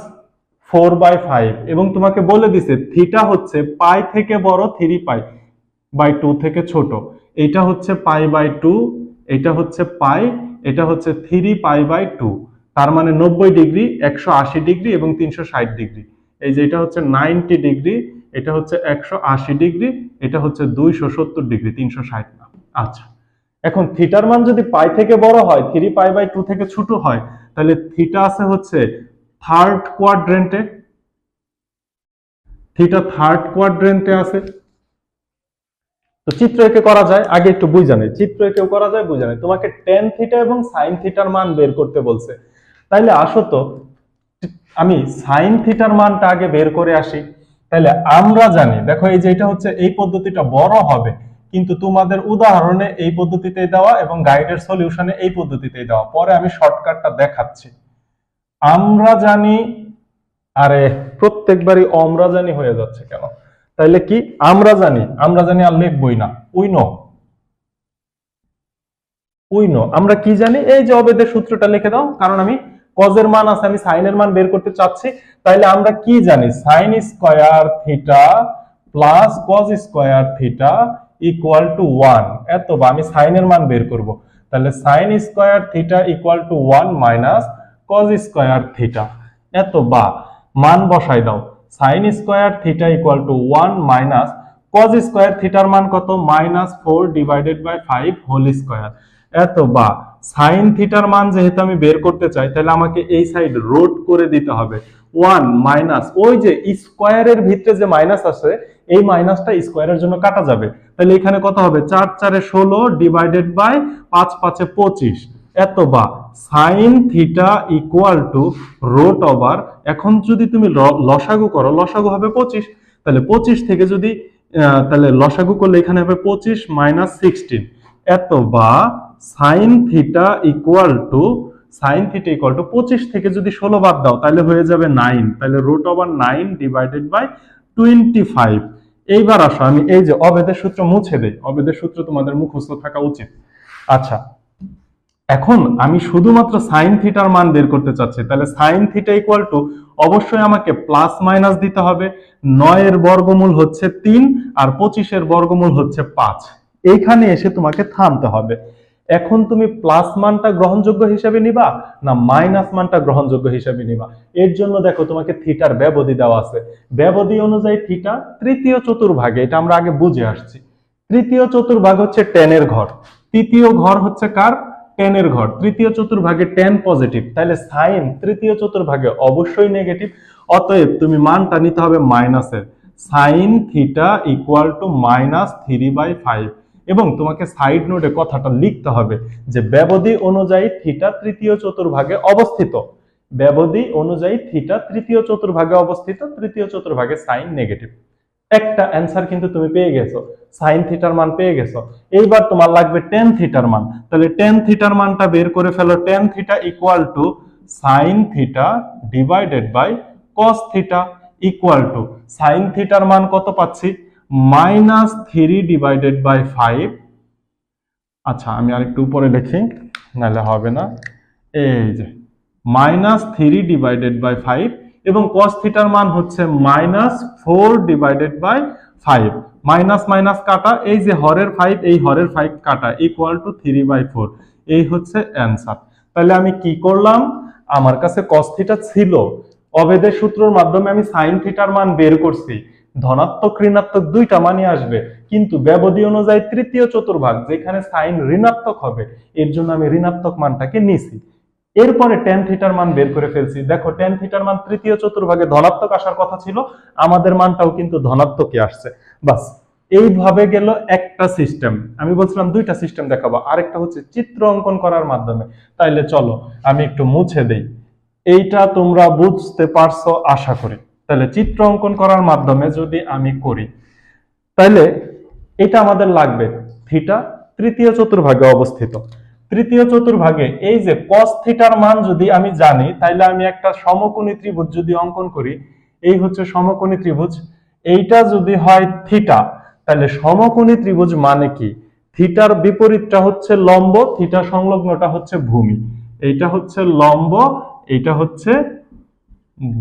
4/5 এবং তোমাকে বলে দিছে থিটা হচ্ছে পাই থেকে বড় 3π/2 থেকে ছোট। এটা হচ্ছে π/2, এটা হচ্ছে পাই, এটা হচ্ছে 3π/2। তার মানে 90 ডিগ্রি, 180 ডিগ্রি এবং 360 ডিগ্রি। এই যে এটা হচ্ছে 90 ডিগ্রি, এটা হচ্ছে 180 ডিগ্রি, এটা হচ্ছে 270 ডিগ্রি, 360 না। আচ্ছা, এখন থিটার মান যদি পাই থেকে বড় হয়, 3π/2 থেকে ছোট হয়, তাহলে থিটা আছে হচ্ছে থার্ড কোয়াড্রেন্টে। থিটা থার্ড কোয়াড্রেন্টে আছে। তো চিত্র এঁকে করা যায়, আগে একটু বুঝা নেই। চিত্র এঁকেও করা যায়, বুঝা নেই। তোমাকে টেন থিটা এবং সাইন থিটার মান বের করতে বলছে। তাইলে আসো তো আমি সাইন থিটার মানটা আগে বের করে আসি। তাহলে আমরা জানি, দেখো এই যে এটা হচ্ছে এই পদ্ধতিটা বড় হবে, কিন্তু তোমাদের উদাহরণে এই পদ্ধতিতে দেওয়া এবং গাইডের সলিউশনে এই পদ্ধতিতে দেওয়া। পরে আমি শর্টকাটটা দেখাচ্ছি। আমরা জানি, আরে প্রত্যেকবারই আমরা জানি হয়ে যাচ্ছে কেন? তাইলে কি আমরা জানি আর লিখবই না। উইনো আমরা কি জানি? এই যে অবেদের সূত্রটা লিখে দাও, কারণ আমি কজের মান আছে, আমি সাইনের মান বের করতে চাচ্ছি। তাইলে আমরা কি জানি? Sine square theta plus cos square theta equal to 1। এত বা আমি সাইনের মান বের করব। তাহলে sine square theta equal to 1 minus cause square theta. এত বা মান বসাই দাও। Sine square theta equal to 1 minus cause square থিটার মান কত? -4/5 হোল স্কয়ার। এত বা সাইন থিটার মান যেহেতু আমি বের করতে চাই, তাহলে আমাকে এই সাইড রোট করে দিতে হবে। 1 মাইনাস ওই যে স্কয়ারের ভিতরে যে মাইনাস আছে, এই মাইনাসটা স্কয়ারের জন্য কাটা যাবে। তাহলে এখানে কত হবে? 4 4 16 ডিভাইডেড বাই 5 5 25। এত বা sine theta equal two রোট over, এখন যদি তুমি লসাগু করো, লসাগু হবে 25। তাহলে 25 থেকে যদি তাহলে লসাগু করলে এখানে হবে 25 মাইনাস 16। এত বা সাইন থিটা ইকুয়াল টু 25 থেকে যদি 16 বাদ দাও, তাহলে হয়ে যাবে 9। তাহলে রুট ওভার 9 ডিভাইডেড বাই 25। এইবার আসো আমি এই যে অবেদের সূত্র মুছে দেই। অবেদের সূত্র তোমাদের মুখস্থ থাকা উচিত। আচ্ছা, এখন আমি শুধুমাত্র সাইন থিটার মান বের করতে চাচ্ছি। তাহলে সাইন থিটা ইকুয়াল টু অবশ্যই আমাকে প্লাস মাইনাস দিতে হবে। 9 এর বর্গমূল হচ্ছে 3 আর 25 এর বর্গমূল হচ্ছে 5। এইখানে এসে তোমাকে থামতে হবে। এখন তুমি প্লাস মানটা গ্রহণযোগ্য হিসেবে নিবা না মাইনাস মানটা গ্রহণযোগ্য হিসেবে নিবা? এর জন্য দেখো তোমাকে থিটার ব্যবধি দেওয়া আছে। ব্যবধি অনুযায়ী থিটা তৃতীয় চতুর্ভাগে, এটা আমরা আগে বুঝে আসছি। তৃতীয় চতুর্ভাগ হচ্ছে tan এর ঘর, তৃতীয় ঘর হচ্ছে কার? tan এর ঘর। তৃতীয় চতুর্ভাগে tan পজিটিভ, তাহলে সাইন তৃতীয় চতুর্ভাগে অবশ্যই নেগেটিভ। অতএব তুমি মানটা নিতে হবে মাইনাসের। Sine theta equal two -3/5। এবং তোমাকে সাইড নোটে কথাটা লিখতে হবে যে ব্যবধি অনুযায়ী থিটা তৃতীয় চতুর্ভাগে অবস্থিত। ব্যবধি অনুযায়ী থিটা তৃতীয় চতুর্ভাগে অবস্থিত, তৃতীয় চতুর্ভাগে সাইন নেগেটিভ। একটা অ্যান্সার কিন্তু তুমি পেয়ে গেছো, সাইন থিটার মান পেয়ে গেছো। এইবার তোমার লাগবে টেন থিটার মান। তাহলে টেন থিটার মানটা বের করে ফেলো। Tan theta equal to sine theta divided by cos theta equal to sine থিটার মান কত পাচ্ছি? -3 ডিভাইডেড বাই 5। আচ্ছা, আমি আরেকটু উপরে লিখি, নাহলে হবে না। এই যে -3 ডিভাইডেড বাই 5 এবং cos থিটার মান হচ্ছে -4 ডিভাইডেড বাই 5। মাইনাস মাইনাস কাটা, এই যে হরের 5, এই হরের 5 কাটা, ইকুয়াল টু 3/4। এই হচ্ছে অ্যান্সার। তাহলে আমি কি করলাম? আমার কাছে cos থিটা ছিল, অবেদের সূত্রের মাধ্যমে আমি sin থিটার মান বের করছি। ধনাত্মক ঋণাত্মক দুইটা মানই আসবে, কিন্তু ব্যবধি অনুযায়ী তৃতীয় চতুর্ভাগ যেখানে সাইন ঋণাত্মক হবে, এর জন্য আমি ঋণাত্মক মানটাকে নিছি। এরপরে tan থিটার মান বের করে ফেলছি। দেখো tan থিটার মান তৃতীয় চতুর্ভাগে ধনাত্মক আসার কথা ছিল, আমাদের মানটাও কিন্তু ধনাত্মকই আসছে। বাস, এইভাবে গেল একটা সিস্টেম। আমি বলছিলাম দুইটা সিস্টেম দেখাবো, আরেকটা হচ্ছে চিত্র অঙ্কন করার মাধ্যমে। তাইলে চলো আমি একটু মুছে দেই। এইটা তোমরা বুঝতে পারছো আশা করি। তাহলে চিত্র অঙ্কন করার মাধ্যমে যদি আমি করি, তাহলে এটা আমাদের লাগবে থিটা তৃতীয় চতুর্ভাগে অবস্থিত। তৃতীয় চতুর্ভাগে এই যে cos থিটার মান যদি আমি জানি, তাইলে আমি একটা সমকোণী ত্রিভুজ যদি অঙ্কন করি, এই হচ্ছে সমকোণী ত্রিভুজ। এইটা যদি হয় থিটা, তাহলে সমকোণী ত্রিভুজ মানে কি? থিটার বিপরীতটা হচ্ছে লম্ব, থিটা সংলগ্নটা হচ্ছে ভূমি। এইটা হচ্ছে লম্ব, এইটা হচ্ছে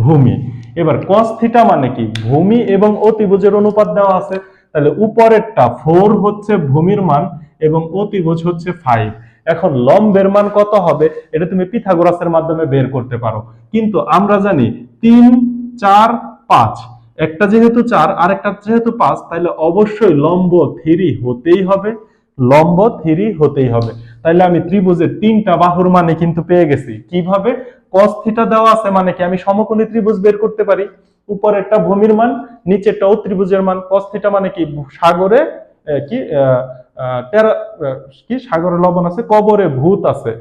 ভূমি। এবার cos থিটা মানে কি, ভূমি এবং অতিভুজের অনুপাত দেওয়া আছে, তাহলে উপরেরটা 4 হচ্ছে ভূমির মান এবং অতিভুজ হচ্ছে 5। এখন লম্বের মান কত হবে এটা তুমি পিথাগোরাসের মাধ্যমে বের করতে পারো, কিন্তু আমরা জানি 3 4 5, একটা যেহেতু 4 আর একটা যেহেতু 5, তাহলে অবশ্যই লম্ব 3 হতেই হবে, লম্ব 3 হতেই হবে। তাহলে আমি ত্রিভুজের তিনটা বাহুর মানে কিন্তু পেয়ে গেছি। কিভাবে? cos থিটা দেওয়া আছে মানে কি, আমি সমকোণী ত্রিভুজ বের করতে পারি, উপরেরটা ভূমির মান, নিচেরটা অতিভুজের মান। cos থিটা মানে কি, সাগরে কি কি সাগরে লবণ আছে, কবরে ভূত আছে,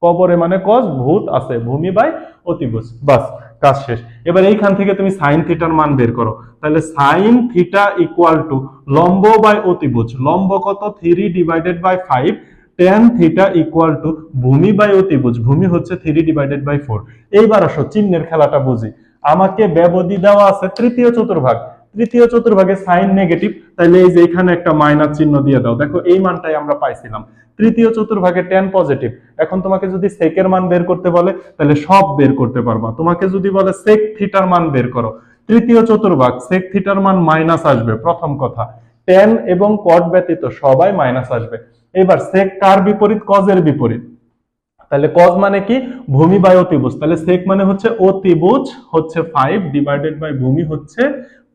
কবরে মানে cos, ভূত আছে, ভূমি বাই অতিভুজ, বাস কাজ শেষ। এবার এইখান থেকে তুমি sin থিটার মান বের করো, তাহলে sin থিটা ইকুয়াল টু লম্ব বাই অতিভুজ, লম্ব কত 3 divided by 5, tan theta equal to ভূমি বাই অতিভুজ, ভূমি হচ্ছে 3 ডিভাইডেড বাই 4। এইবার আসো চিহ্নের খেলাটা বুঝি। আমাকে ব্যবধি দেওয়া আছে তৃতীয় চতুর্ভাগ, তৃতীয় চতুর্ভাগে সাইন নেগেটিভ, তাহলে এই যে এখানে একটা মাইনাস চিহ্ন দিয়ে দাও। দেখো এই মানটাই আমরা পাইছিলাম। তৃতীয় চতুর্ভাগে tan পজিটিভ, এখন তোমাকে যদি সেকের মান বের করতে বলে তাহলে সব বের করতে পারবা। তোমাকে যদি বলে সেক থিটার মান বের করো, তৃতীয় চতুর্ভাগ সেক থিটার মান মাইনাস আসবে, প্রথম কথা। tan এবং cot ব্যতীত সবাই মাইনাস আসবে। এবার সেক কার বিপরীত? cos এর বিপরীত, তাহলে cos মানে কি, ভূমি বাই অতিভুজ, তাহলে sec মানে হচ্ছে অতিভুজ হচ্ছে 5 ডিভাইডেড বাই ভূমি হচ্ছে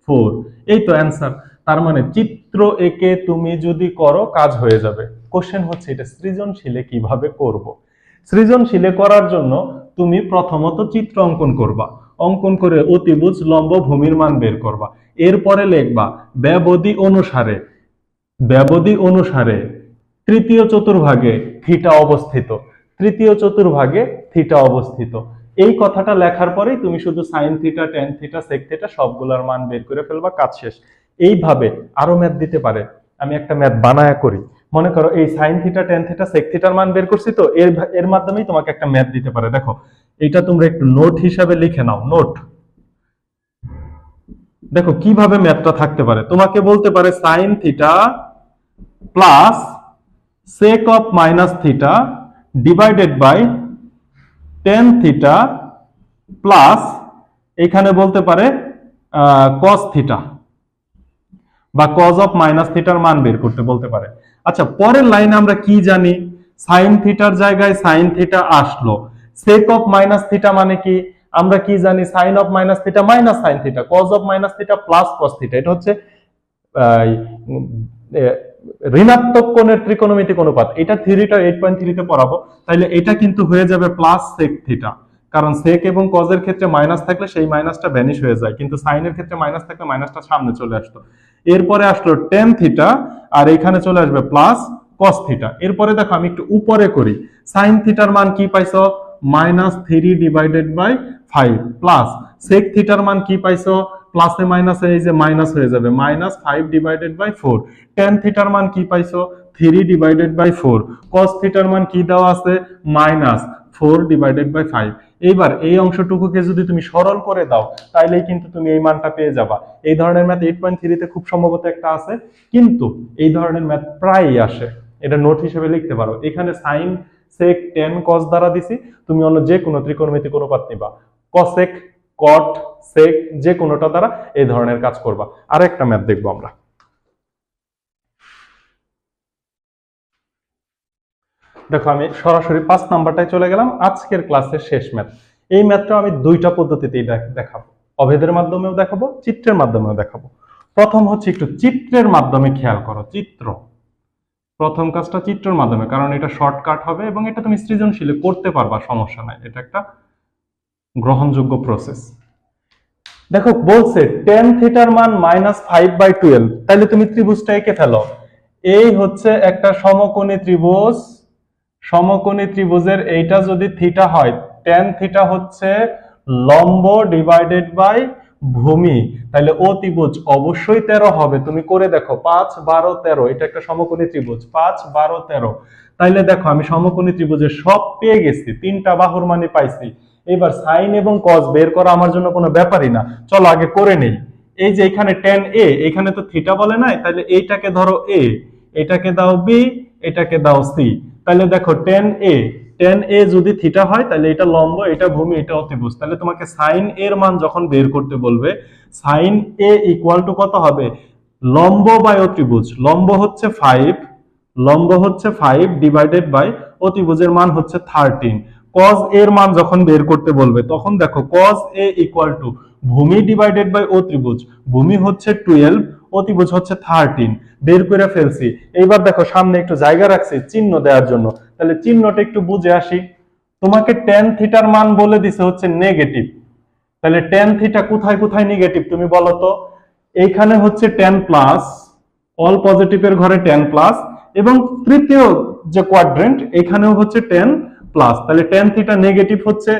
4। এই তো অ্যান্সার। তার মানে চিত্র এঁকে তুমি যদি করো কাজ হয়ে যাবে। কোশ্চেন হচ্ছে এটা সৃজনশীলে কিভাবে করব। সৃজনশীলে করার জন্য তুমি প্রথমত চিত্র অঙ্কন করবা, অঙ্কন করে অতিভুজ লম্ব ভূমির মান বের করবা, এরপরে লিখবা ব্যবধি অনুসারে, ব্যবধি অনুসারে তৃতীয় চতুর্ভাগে থিটা অবস্থিত, তৃতীয় চতুর্ভাগে থিটা অবস্থিত। এই কথাটা লেখার পরেই তুমি শুধু sine theta, tan theta, sec theta সবগুলোর মান বের করে ফেলবা, কাজ শেষ। এইভাবে আরো ম্যাথ দিতে পারে। আমি একটা ম্যাথ বানায়া করি, মনে করো এই সাইন থিটা, ট্যান থিটা, সেক থিটার মান বের করছি, তো এর মাধ্যমেই তোমাকে একটা ম্যাথ দিতে পারে। দেখো এটা তোমরা একটু নোট হিসাবে লিখে নাও, নোট। দেখো কিভাবে ম্যাথটা থাকতে পারে, তোমাকে বলতে পারে sine theta plus sec of minus theta divided by tan theta plus এখানে বলতে পারে cos theta বা cos of minus theta মান বের করতে বলতে পারে। আচ্ছা পরের লাইনে আমরা কি জানি, sin থিটার জায়গায় sin থিটা আসলো, sec of minus theta মানে কি, আমরা কি জানি sin of minus theta minus sin theta, cos of minus theta plus cos theta, এটা হচ্ছে ঋণাত্মক কোণের ত্রিকোণমিতিক অনুপাত। এটা থিওরিটা 8.3 তে পড়াবো, তাহলে এটা কিন্তু হয়ে যাবে প্লাস সেক থিটা, কারণ সেক এবং কজ এর ক্ষেত্রে মাইনাস থাকলে সেই মাইনাসটা ভ্যানিশ হয়ে যায়, কিন্তু সাইন এর ক্ষেত্রে মাইনাস থাকলে মাইনাসটা সামনে চলে আসতো। এরপরে আসলো tan থিটা, আর এখানে চলে আসবে প্লাস cos থিটা। এরপরে দেখো আমি একটু উপরে করি, সাইন থিটার মান কি পাইছো, -3 ডিভাইডেড বাই 5 প্লাস সেক থিটার মান কি পাইছো, প্লাসে মাইনাসে এই যে মাইনাস হয়ে যাবে, -5 ডিভাইডেড বাই 4। tan থিটার মান কি পাইছো, 3 ডিভাইডেড বাই 4। cos থিটার মান কি দেওয়া আছে, -4 ডিভাইডেড বাই 5। এইবার এই অংশটুকুকে যদি তুমি সরল করে দাও তাইলেই কিন্তু তুমি এই মানটা পেয়ে যাবা। এই ধরনের ম্যাথ 8.3 তে খুব সম্ভবত একটা আছে, কিন্তু এই ধরনের ম্যাথ প্রায়ই আসে, এটা নোট হিসেবে লিখতে পারো। এখানে সাইন, সেক, tan, cos দ্বারা দিছি, তুমি অন্য যে কোনো ত্রিকোণমিতিক অনুপাত নিবা, cosec, cot, sec যে কোনোটা দ্বারা এই ধরনের কাজ করবা। আর একটা ম্যাথ দেখবো আমরা। দেখো আমি সরাসরি 5 নাম্বারটায় চলে গেলাম, আজকের ক্লাসের শেষ ম্যাথ। এই ম্যাথটা আমি দুইটা পদ্ধতিতেই দেখাবো, অভেদের মাধ্যমেও দেখাবো, চিত্রের মাধ্যমেও দেখাবো। প্রথম হচ্ছে একটু চিত্রের মাধ্যমে খেয়াল করো, চিত্র, প্রথম কাজটা চিত্রের মাধ্যমে, কারণ এটা শর্টকাট হবে এবং এটা তুমি সৃজনশীলে করতে পারবা, সমস্যা নাই, এটা একটা গ্রহণযোগ্য প্রসেস। দেখো বলছে tan থিটার মান -5/12, তাহলে তুমি ত্রিভুজটা এঁকে ফেলো। এই হচ্ছে একটা সমকোণী ত্রিভুজ, সমকোণী ত্রিভুজের এইটা যদি থিটা হয়, tan থিটা হচ্ছে লম্ব ডিভাইডেড বাই ভূমি, তাহলে অতিভুজ অবশ্যই 13 হবে। তুমি করে দেখো 5, 12, 13, এটা একটা সমকোণী ত্রিভুজ, 5, 12, 13। তাইলে দেখো আমি সমকোণী ত্রিভুজের সব পেয়ে গেছি, তিনটা বাহুর মানে পাইছি। এবার সাইন এবং কস বের করা আমার জন্য কোনো ব্যাপারই না, চলো আগে করে নেই। এই যে এখানে tan a, এখানে তো থিটা বলে নাই, তাহলে এইটাকে ধরো a, এটাকে দাও b, এটাকে দাও c। তাহলে দেখো tan a tan a যদি থিটা হয় তাহলে এটা লম্ব, এটা ভূমি, এটা অতিভুজ। তাহলে তোমাকে sin এর মান যখন বের করতে বলবে, sin a ইকুয়াল টু কত হবে, লম্ব বাই অতিভুজ। লম্ব হচ্ছে 5, লম্ব হচ্ছে 5 ডিভাইডেড বাই অতিভুজের মান হচ্ছে 13। cos এর মান যখন বের করতে বলবে তখন দেখো cos a ইকুয়াল টু ভূমি ডিভাইডেড বাই অতিভুজ। ভূমি হচ্ছে 12, অতিভুজ হচ্ছে 13, বের করে ফেলছি। এইবার দেখো সামনে একটু জায়গা রাখছি চিহ্ন দেওয়ার জন্য, তাহলে চিহ্নটা একটু বুঝে আসি। তোমাকে tan থিটার মান বলে দিছে হচ্ছে নেগেটিভ, তাহলে tan থিটা কোথায় কোথায় নেগেটিভ তুমি বলো তো। এইখানে হচ্ছে tan প্লাস, অল পজিটিভের ঘরে tan প্লাস, এবং তৃতীয় যে কোয়াড্রেন্ট এখানেও হচ্ছে tan প্লাস। তাহলে tan থিটা নেগেটিভ হচ্ছে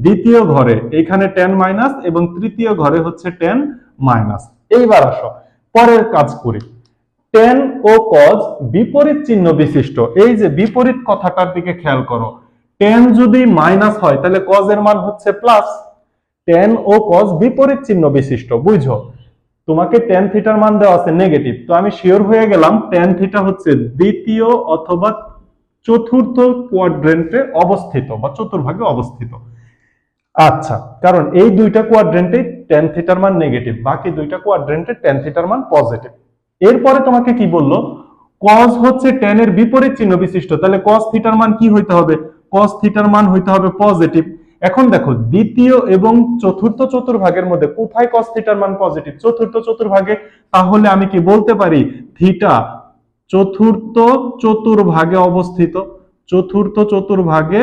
দ্বিতীয় ঘরে, এখানে tan মাইনাস, এবং তৃতীয় ঘরে হচ্ছে tan মাইনাস। এইবার আসো পরের কাজ করি। tan ও cos বিপরীত চিহ্ন বিশিষ্ট, এই যে বিপরীত কথাটার দিকে খেয়াল করো। tan যদি মাইনাস হয় তাহলে cos এর মান হচ্ছে প্লাস। tan ও cos বিপরীত চিহ্ন বিশিষ্ট, বুঝছো। তোমাকে tan থিটার মান দেওয়া আছে নেগেটিভ, তো আমি শিওর হয়ে গেলাম tan থিটা হচ্ছে দ্বিতীয় অথবা চতুর্থ কোয়াড্রেন্টে অবস্থিত বা চতুর্ভাগে অবস্থিত। আচ্ছা, কারণ এই দুইটা কোয়াড্রেন্টে tan থিটার মান নেগেটিভ, বাকি দুইটা কোয়াড্রেন্টে tan থিটার মান পজিটিভ। এরপরে তোমাকে কি বললো, cos হচ্ছে tan এর বিপরীত চিহ্ন বিশিষ্ট, তাহলে cos থিটার মান কি হইতে হবে, cos থিটার মান হইতে হবে পজিটিভ। এখন দেখো দ্বিতীয় এবং চতুর্থ চতুর্ভাগের মধ্যে কোথায় cos থিটার মান পজিটিভ, চতুর্থ চতুর্ভাগে। তাহলে আমি কি বলতে পারি থিটা চতুর্থ চতুর্ভাগে অবস্থিত, চতুর্থ চতুর্ভাগে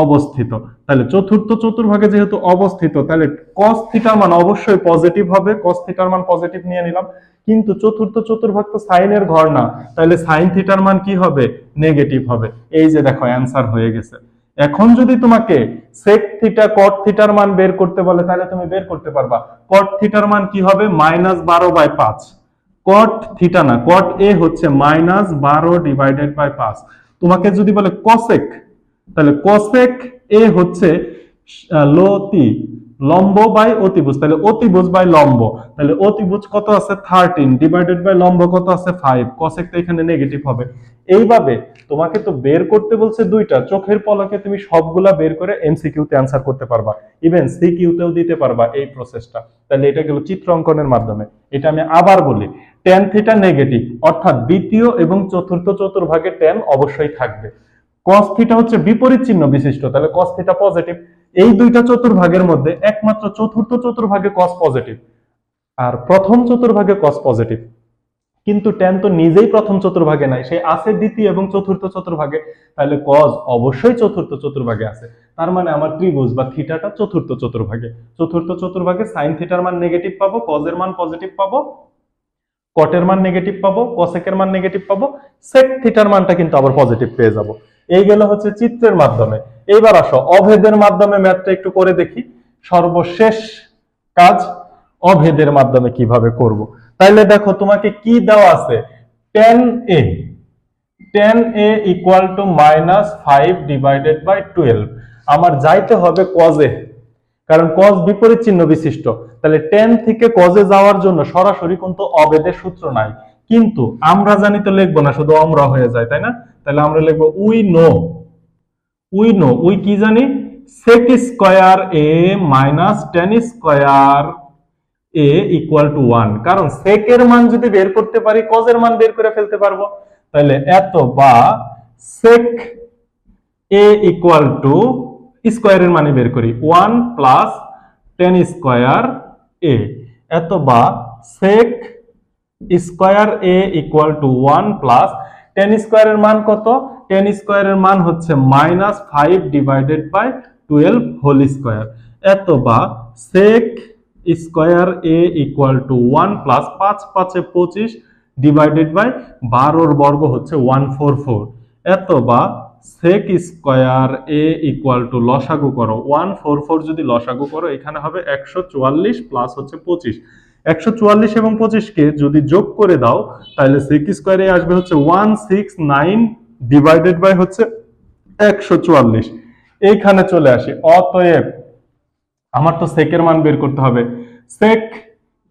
অবস্থিত। তাহলে চতুর্থ চতুর্ভাগে যেহেতু অবস্থিত তাহলে cos থিটার মান অবশ্যই পজিটিভ হবে, cos থিটার মান পজিটিভ নিয়ে নিলাম। কিন্তু চতুর্থ চতুর্ভাগ তো সাইন এর ঘর না, তাহলে সাইন থিটার মান কি হবে, নেগেটিভ হবে। এই যে দেখো অ্যান্সার হয়ে গেছে। এখন যদি তোমাকে sec থিটা cot থিটার মান বের করতে বলে তাহলে তুমি বের করতে পারবা। cot থিটার মান কি হবে, -12/5। cot থিটা না, cot a হচ্ছে -12 ডিভাইডেড বাই 5। তোমাকে যদি বলে cosec, তাহলে cosec a হচ্ছে লতি, লম্ব বাই অতিভুজ, তাহলে অতিভুজ বাই লম্ব। তাহলে অতিভুজ কত আছে 13 ডিভাইডেড বাই লম্ব কত আছে 5, cosec তো এখানে নেগেটিভ হবে। এইভাবে তোমাকে তো বের করতে বলছে দুইটা, চোখের পলকে তুমি সবগুলা বের করে এমসিকিউ তে অ্যানসার করতে পারবা, ইভেন সিকিউ তেও দিতে পারবা এই প্রসেসটা। তাহলে এটা গেল চিত্র অঙ্কনের মাধ্যমে। এটা আমি আবার বলি, tan থিটা নেগেটিভ অর্থাৎ দ্বিতীয় এবং চতুর্থ চতুর্ভাগে tan অবশ্যই থাকবে। cos থিটা হচ্ছে বিপরীত চিহ্ন বিশিষ্ট, তাহলে cos থিটা পজিটিভ। এই দুইটা চতুর্ভাগের মধ্যে একমাত্র চতুর্থ চতুর্ভাগে cos পজিটিভ, আর প্রথম চতুর্ভাগে cos পজিটিভ। কিন্তু tan তো নিজেই প্রথম চতুর্ভাগে নাই, সে আছে দ্বিতীয় এবং চতুর্থ চতুর্ভাগে, তাহলে cos অবশ্যই চতুর্থ চতুর্ভাগে আছে। তার মানে আমার ত্রিভুজ বা থিটাটা চতুর্থ চতুর্ভাগে। চতুর্থ চতুর্ভাগে sin থিটার মান নেগেটিভ পাবো, cos এর মান পজিটিভ পাবো, cot এর মান নেগেটিভ পাবো, cosec এর মান নেগেটিভ পাবো, sec থিটার মানটা কিন্তু আবার পজিটিভ পেয়ে যাব। এই গেল হচ্ছে চিত্রের মাধ্যমে। এইবার আসো অভেদের মাধ্যমে ম্যাথটা একটু করে দেখি। সর্বশেষ কাজ অভেদের মাধ্যমে কিভাবে করব। তাইলে দেখো তোমাকে কি দেওয়া আছে, tan a, tan a equal to -5 divided by 12। আমার যাইতে হবে cos a, কারণ cos বিপরীত চিহ্ন বিশিষ্ট। তাহলে tan থেকে cos এ যাওয়ার জন্য সরাসরি কিন্তু অভেদের সূত্র নাই, কিন্তু আমরা জানি তো লিখবো না, শুধু আমরা হয়ে যায়, তাই না। তাহলে আমরা লিখবো উই নো, উই কি জানি, sec square a minus tan square a equal to 1। কারণ sec এর মান যদি বের করতে পারি cos এর মান বের করে ফেলতে পারবো। তাহলে এত বা sec a ইকুয়াল টু স্কয়ারের মানে বের করি 1 প্লাস tan স্কয়ার a, এত বা sec square a equal to 1 plus tan স্কয়ারের মান কত, tan স্কয়ারের মান হচ্ছে -5 ডিভাইডেড বাই 12 হোল স্কয়ার, এত বা sec square a equal to 1 plus 5 5 25 divided by 12 এর বর্গ হচ্ছে 144, এত বা sec square a equal to লসাগু করো 144, যদি লসাগু করো এখানে হবে 144 প্লাস হচ্ছে 25, 144 এবং 25 কে যদি যোগ করে দাও তাহলে sec স্কয়ার a আসবে হচ্ছে 169 ডিভাইডেড বাই হচ্ছে 144। এইখানে চলে আসি, অতএব আমার তো sec এর মান বের করতে হবে। sec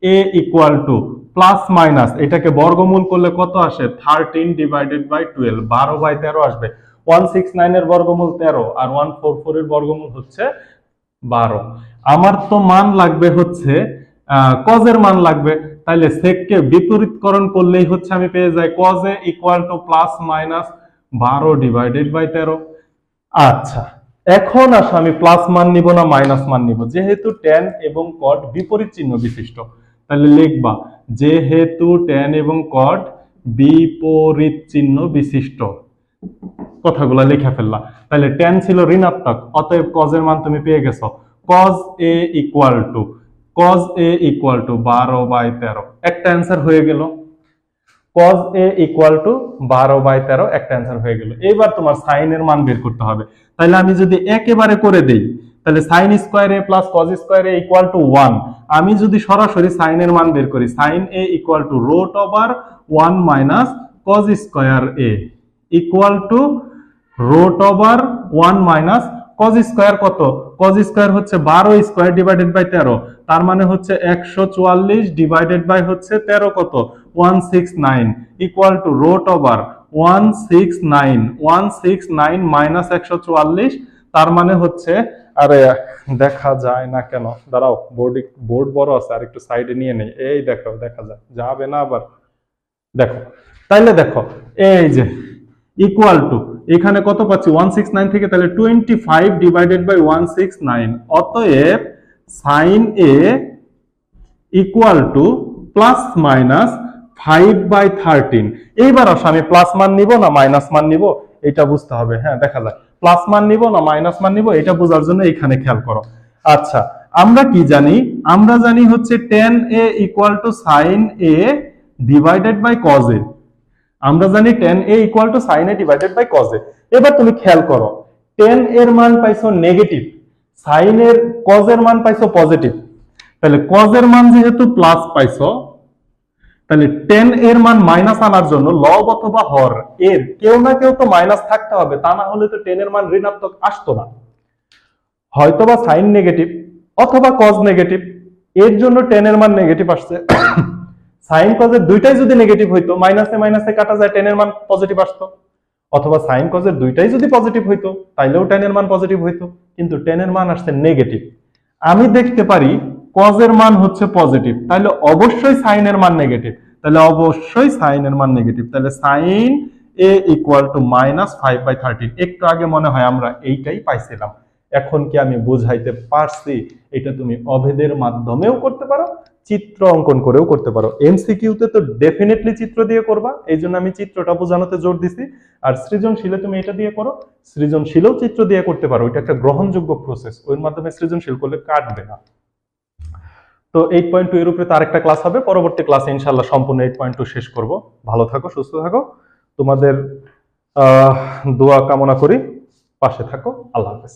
a equal to plus minus এটাকে বর্গমূল করলে কত আসে 13 ডিভাইডেড বাই 12, 12/13 আসবে। 169 এর বর্গমূল 13 আর 144 এর বর্গমূল হচ্ছে 12। আমার তো মান লাগবে হচ্ছে cos এর মান লাগবে, তাইলে sec কে বিপরীতকরণ করলেই হচ্ছে আমি পেয়ে যাই cos a equal to plus minus 12 divided by 13। আচ্ছা, এখন আসো আমি প্লাস মান নিব না মাইনাস মান নিব, যেহেতু tan এবং cot বিপরীত চিহ্ন বিশিষ্ট, তাহলে লিখবা যেহেতু tan এবং cot বিপরীত চিহ্ন বিশিষ্ট, কথাগুলো লিখে ফেললা। তাহলে tan ছিল ঋণাত্মক, অতএব cos এর মান তুমি পেয়ে গেছো, cos a ইকুয়াল টু 12/13, একটা অ্যান্সার হয়ে গেল। cos a ইকুয়াল টু 12/13 একটা অ্যান্সার হয়ে গেল। এবার তোমার সাইন এর মান বের করতে হবে। তাহলে আমি যদি একেবারে করে দেই, তাহলে sin square a plus cos square a equal to 1। আমি যদি সরাসরি সাইন এর মান বের করি, sin a equal to √1 minus cos square a equal to √1 minus cos square কত? cos স্কয়ার হচ্ছে 12 স্কয়ার ডিভাইডেড বাই 13, তার মানে হচ্ছে 144 ডিভাইডেড বাই হচ্ছে 13 কত? 169 ইকুয়াল টু √169 মাইনাস 144, তার মানে হচ্ছে, আরে দেখা যায় না কেন, দাঁড়াও, বোর্ড বড় আছে, আর একটু সাইডে নিয়ে নেই, এই দেখো দেখা যায়, যাবে না আবার, দেখো, তাইলে দেখো এই যে ইকুয়াল টু এখানে কত পাচ্ছি 169 থেকে, তাহলে 25 ডিভাইডেড বাই 169, অতএব sin a equal to plus minus 5/13। এইবার আসো আমি প্লাস মান নিব না মাইনাস মান নিব এটা বুঝতে হবে। হ্যাঁ, দেখা যায় প্লাস মান নিব না মাইনাস মান নিব এটা বোঝার জন্য এখানে খেয়াল করো। আচ্ছা, আমরা কি জানি? আমরা জানি হচ্ছে tan a equal to sin a divided by cos a। আমরা জানি tan a equal to sin a divided by cos a। এবার তুমি খেয়াল করো, tan এর মান পাইছো নেগেটিভ, sin এর cos এর মান পাইছো পজিটিভ, তাহলে cos এর মান যেহেতু প্লাস পাইছো, তাহলে tan এর মান মাইনাস আনার জন্য লব অথবা হর এর কেউ না কেউ তো মাইনাস থাকতে হবে, তা না হলে তো tan এর মান ঋণাত্মক আসতো না। হয়তোবা sin নেগেটিভ অথবা cos নেগেটিভ, এর জন্য tan এর মান নেগেটিভ আসছে। sin cos এর দুইটাই যদি নেগেটিভ হইতো, মাইনাসে মাইনাসে কাটা যায়, tan এর মান পজিটিভ আসতো। অথবা sin cos এর দুইটাই যদি পজিটিভ হইতো, তাইলেও tan এর মান পজিটিভ হইতো, কিন্তু tan এর মান আসছে নেগেটিভ। আমি দেখতে পারি cos এর মান হচ্ছে পজিটিভ, তাহলে অবশ্যই sin এর মান নেগেটিভ, তাহলে অবশ্যই sin এর মান নেগেটিভ, তাহলে sin a equal two minus 5/13। একটু আগে মনে হয় আমরা এইটাই পাইছিলাম। এখন কি আমি বুঝাইতে পারছি? এটা তুমি অভেদের মাধ্যমেও করতে পারো, চিত্র অঙ্কন করেও করতে পারো। এমসিকিউতে তো ডেফিনেটলি চিত্র দিয়ে করবা, এই জন্য আমি চিত্রটা বোঝানোতে জোর দিছি। আর সৃজনশীলে তুমি এটা দিয়ে করো, সৃজনশীলেও চিত্র দিয়ে করতে পারো, এটা একটা গ্রহণযোগ্য প্রসেস, ওর মাধ্যমে সৃজনশীল করলে কাটবে না। তো 8.2 এর উপরে তার একটা ক্লাস হবে, পরবর্তী ক্লাসে ইনশাআল্লাহ সম্পূর্ণ 8.2 শেষ করব। ভালো থাকো, সুস্থ থাকো, তোমাদের দোয়া কামনা করি, পাশে থাকো, আল্লাহ হাফেজ।